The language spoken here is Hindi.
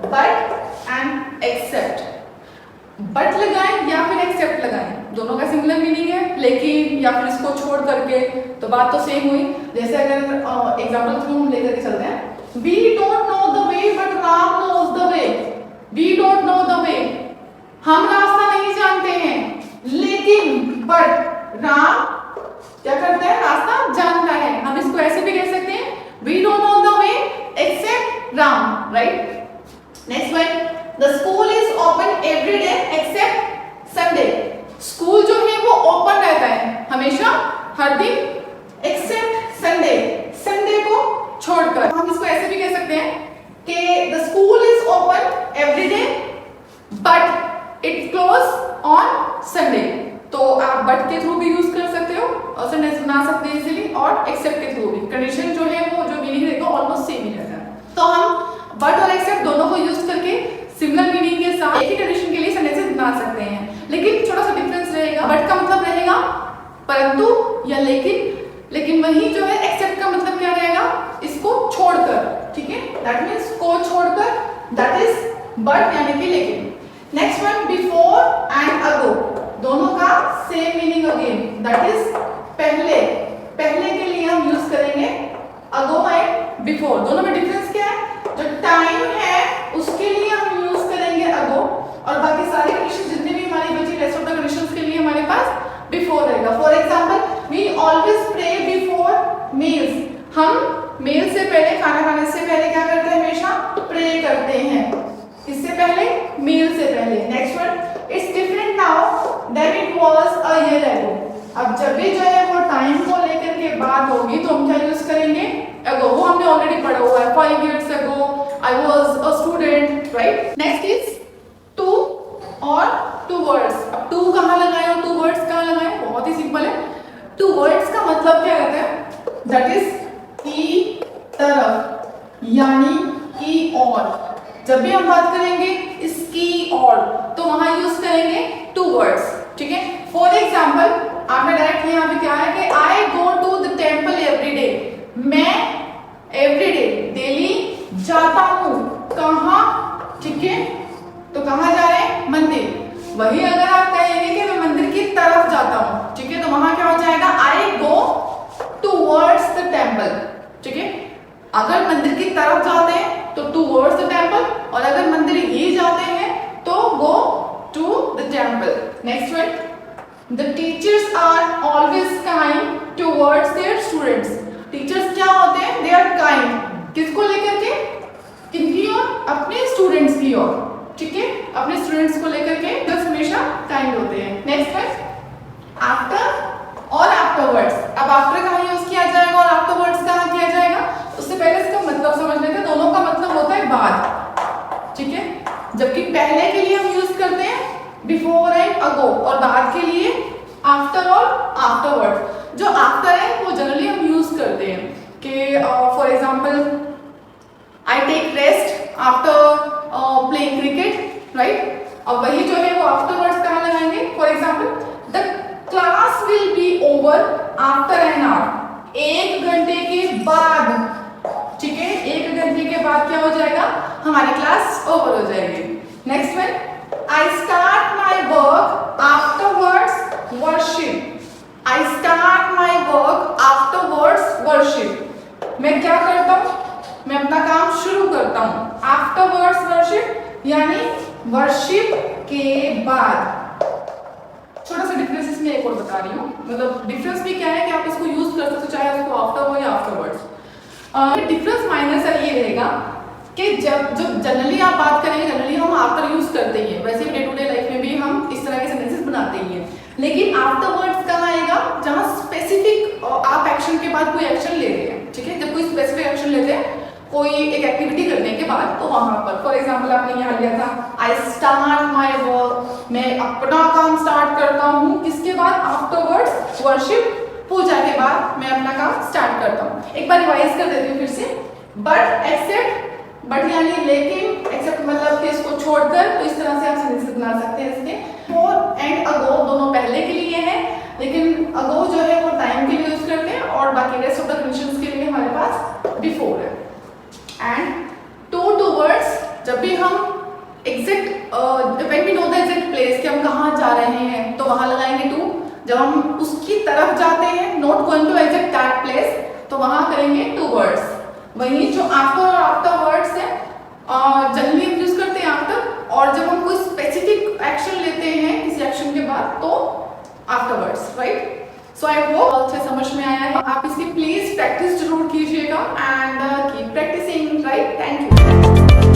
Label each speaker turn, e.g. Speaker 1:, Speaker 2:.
Speaker 1: But and accept. बट लगाएं या फिर एक्सेप्ट लगाएं, दोनों का सिमिलर मीनिंग है, लेकिन या फिर इसको छोड़ करके, तो बात तो सेम हुई। जैसे अगर एग्जांपल थ्रू हम लेकर के चलते हैं, we don't know the way but Ram knows the way. We don't know the way, हम रास्ता नहीं जानते हैं, लेकिन बट राम क्या करता है, रास्ता जानता है। हम इसको ऐसे भी कह सकते हैं, we don't know the way except Ram, right. Next one, the school is open every day except Sunday. School जो है वो ओपन रहता है हमेशा, हर दिन, एक्सेप्ट संडे, संडे को छोड़कर। हम इसको ऐसे भी कह सकते हैं कि the school is open every day but it close on Sunday. तो आप बट के थ्रू भी यूज कर सकते हो और सेंटेंस बना सकते हैं इजीली, और एक्सेप्ट के थ्रू भी। कंडीशन जो है वो जो मीनिंग रहेगा ऑलमोस्ट सेम ही रहता है। तो हम बट और एक्सेप्ट दोनों को यूज करके सिमिलर मीनिंग के साथ एक ही कंडीशन के लिए सेंटेंसेस बना सकते हैं, लेकिन छोटा सा डिफरेंस रहेगा। बट का मतलब रहेगा परंतु या लेकिन वही जो है एक्सेप्ट का मतलब क्या रहेगा, इसको छोड़कर, ठीक है, दैट मींस को छोड़कर, दैट इज बट यानी कि लेकिन। नेक्स्ट वन, बिफोर एंड अगो, दोनों का same meaning again, that is पहले। पहले के लिए हम यूज करेंगे अगो एंड बिफोर। दोनों में डिफरेंस क्या है, जो टाइम है उसके लिए हम यूज करेंगे अगो, और बाकी सारे कंडीशन जितने भी हमारी बची रेस्ट ऑफ द कंडीशंस के लिए हमारे पास बिफोर रहेगा। For example, we always pray before meals. हम मील से पहले, खाना खाने से पहले क्या करते हैं, हमेशा प्रे करते हैं। इससे पहले, मील से पहले। Next one, it's different now than it was a year ago. अब जब भी जो है वो टाइम को लेकर के बात होगी तो हम क्या यूज करेंगे, अगो। वो हमने ऑलरेडी पढ़ा हुआ है, 5 years ago I was a student, right? Next is to और two words। अब to कहाँ लगाएं और two words कहाँ लगाएं, बहुत ही सिंपल है। two words का मतलब क्या रहता है, that is की तरफ, यानी की और। जब भी हम बात करेंगे इसकी और, तो वहां यूज करेंगे two words, ठीक है। फॉर एग्जाम्पल, आपने डायरेक्ट यहाँ पे क्या है कि I go to the temple every day। मैं एवरीडे, डेली जाता हूँ, कहाँ, ठीक है, तो कहाँ जा रहे हैं, मंदिर। वही अगर आप कहेंगे कि मैं मंदिर की तरफ जाता हूँ, ठीक है, तो वहां क्या हो जाएगा, आई गो टूवर्ड्स द टेम्पल, ठीक है। अगर मंदिर की तरफ जाते हैं तो टूवर्ड्स द टेम्पल, और अगर मंदिर ही जाते हैं तो go to the temple. Next one, the teachers are always kind towards their students. Teachers क्या होते हैं, दे आर काइंड, किसको लेकर के, किनकी ओर, अपने स्टूडेंट्स की ओर, ठीक है, अपने स्टूडेंट्स को लेकर के टीचर्स हमेशा काइंड होते हैं। नेक्स्ट है आफ्टर और आफ्टरवर्ड्स। अब आफ्टर कहाँ यूज किया जाएगा और आफ्टरवर्ड्स कहाँ किया जाएगा, उससे पहले इसका मतलब समझ लेते हैं। दोनों का मतलब होता है बाद, ठीक है। जबकि पहले के लिए हम यूज करते हैं बिफोर एंड अगो, और बाद के लिए आफ्टर और आफ्टरवर्ड्स। जो आफ्टर है वो जनरली हम यूज करते हैं कि for example, I take rest after playing cricket, right. अब वही जो है वो आफ्टरवर्ड्स कहाँ लगाएंगे, for example, the class will be over after an hour. 1 घंटे के बाद, ठीक है, 1 घंटे के बाद क्या हो जाएगा, हमारी क्लास ओवर हो जाएगी। Next one, I start my work afterwards worship. I start my work afterwards worship. मैं क्या करता हूँ, मैं अपना काम शुरू करता हूँ आफ्टरवर्ड्स वर्शिप, यानी वर्शिप के बाद। छोटा सा डिफरेंस इसमें एक और बता रही हूँ, मतलब डिफरेंस भी क्या है कि आप इसको यूज कर सकते हो चाहे उसको आफ्टर हो या आफ्टरवर्ड्स। डिफरेंस माइनस ये रहेगा कि जब जनरली आप बात करेंगे, जनरली हम आफ्टर यूज करते ही हैं, वैसे डे टू डे लाइफ में भी हम इस तरह के सेंटेंसेस बनाते ही हैं। लेकिन आफ्टरवर्ड्स कहाँ आएगा, जहाँ स्पेसिफिक आप एक्शन के बाद कोई एक्शन ले रहे हैं, ठीक है। जब कोई स्पेसिफिक एक्शन लेते हैं कोई एक एक्टिविटी करने के बाद, तो वहां पर फॉर एग्जांपल आपने यहाँ लिया था, आई स्टार्ट माई वर्क, मैं अपना काम स्टार्ट करता हूँ, किसके बाद, आफ्टरवर्ड्स वर्शिप, पूजा के बाद मैं अपना काम स्टार्ट करता हूँ। एक बार रिवाइज कर देती हूँ फिर से, बट एक्सेप्ट, बट यानी लेकिन, एक्सेप्ट मतलब कि इसको छोड़कर, तो इस तरह से आप सेंटेंसेस बना सकते हैं इसके। फॉर एंड अगो दोनों पहले के लिए है, लेकिन अगो जो है वो टाइम के लिए यूज करते हैं, और बाकी रेस्ट ऑफ द कंडीशंस के लिए हमारे पास बिफोर है। एंड टू वर्ड्स, जब भी हम तो वहां करेंगे टू वर्ड्स। वहीं जो आफ्टर और आफ्टर वर्ड्स है जनरली हम यूज करते हैं आफ्टर, और जब हम कोई स्पेसिफिक एक्शन लेते हैं किसी एक्शन के बाद तो after words, right. So I hope अच्छे समझ में आया है। आप इसकी प्लीज प्रैक्टिस जरूर कीजिएगा and keep practicing, right. Thank you.